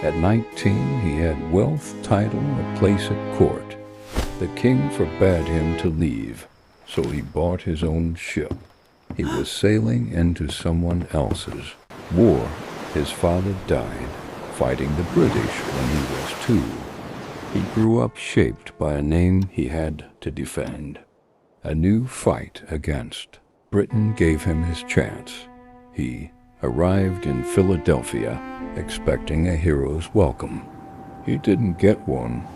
At 19, he had wealth, title, a place at court. The king forbade him to leave, so he bought his own ship. He was sailing into someone else's. War. His father died, fighting the British when he was 2. He grew up shaped by a name he had to defend. A new fight against. Britain gave him his chance. He arrived in Philadelphia, expecting a hero's welcome. He didn't get one.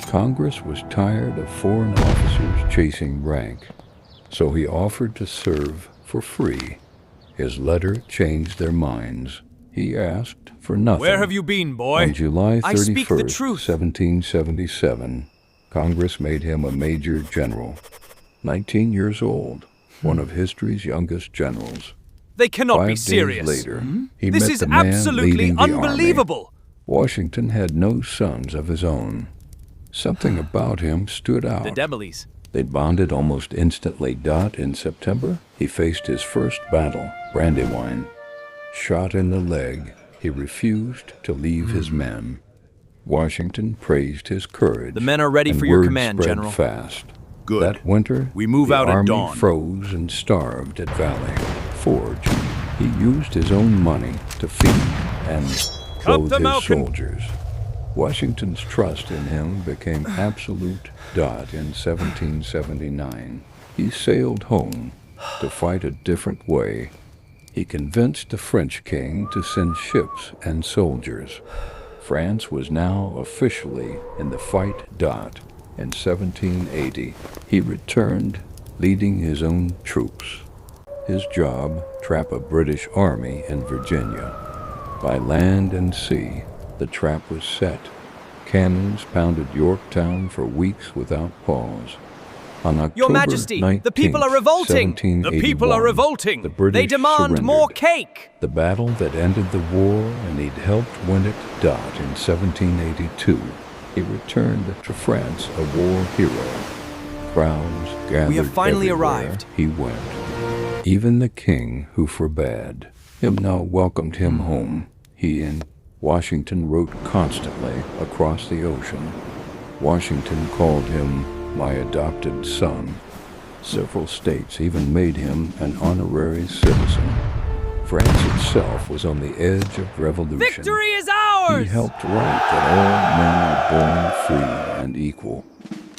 Congress was tired of foreign officers chasing rank, so he offered to serve for free. His letter changed their minds. He asked for nothing. Where have you been, boy? On July 31st, I speak the truth. 1777, Congress made him a major general. 19 years old, one of history's youngest generals. They cannot 5 be days serious. later, he This met is the man absolutely leading the unbelievable. army. Washington had no sons of his own. Something about him stood out. The Debellys. They bonded almost instantly. In September, he faced his first battle, Brandywine. Shot in the leg, he refused to leave his men. Washington praised his courage. The men are ready and for your word command, spread General. Fast. Good. That winter, We move the out at army dawn. froze and starved at Valley Forge. He used his own money to feed and clothe the his Malcolm. soldiers. Washington's trust in him became absolute. In 1779, he sailed home to fight a different way. He convinced the French king to send ships and soldiers. France was now officially in the fight. In 1780, he returned, leading his own troops. His job, trap a British army in Virginia. By land and sea, the trap was set. Cannons pounded Yorktown for weeks without pause. On October Your Majesty, the people are revolting. The people are 1781, revolting. the British They demand surrendered. more cake. The battle that ended the war, and he'd helped win it. In 1782, he returned to France a war hero. Crowds gathered. We have finally everywhere arrived. He went. Even the king who forbade him now welcomed him home. He and Washington wrote constantly across the ocean. Washington called him my adopted son. Several states even made him an honorary citizen. France itself was on the edge of revolution. Victory is ours! He helped write that all men are born free and equal.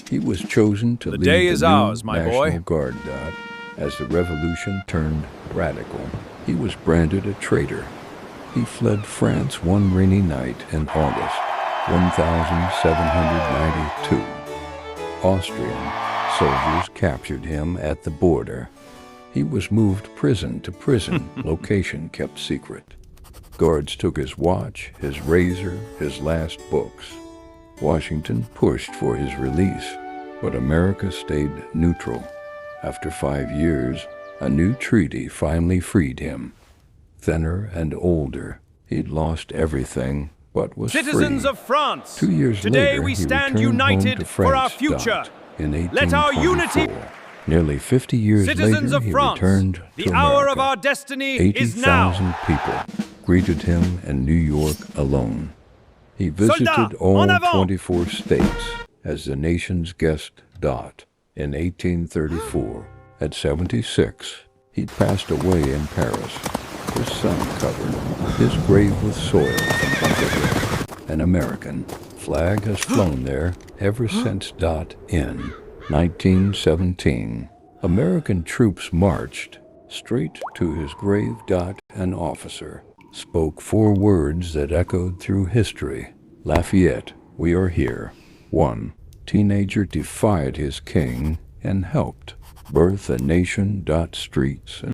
He was chosen to The lead day the is new ours, my National boy. Guard. As the revolution turned radical, he was branded a traitor. He fled France one rainy night in August 1792. Austrian soldiers captured him at the border. He was moved prison to prison, location kept secret. Guards took his watch, his razor, his last books. Washington pushed for his release, but America stayed neutral. After 5 years, a new treaty finally freed him. Thinner and older, he'd lost everything, but was Citizens free. of France, 2 years today later, we he stand returned home united to for our France. future. In Let our 1824. unity- Nearly 50 years Citizens later, of he France, returned the to hour America. of our destiny is now. 80,000 people greeted him in New York alone. He visited Soldats, all en avant! 24 states as the nation's guest. In 1834, at 76, he passed away in Paris, his son covered, his grave with soil from Bunker. An American flag has flown there ever since. In 1917, American troops marched straight to his grave. An officer spoke 4 words that echoed through history. Lafayette, we are here. 1 teenager defied his king and helped birth a nation. Streets and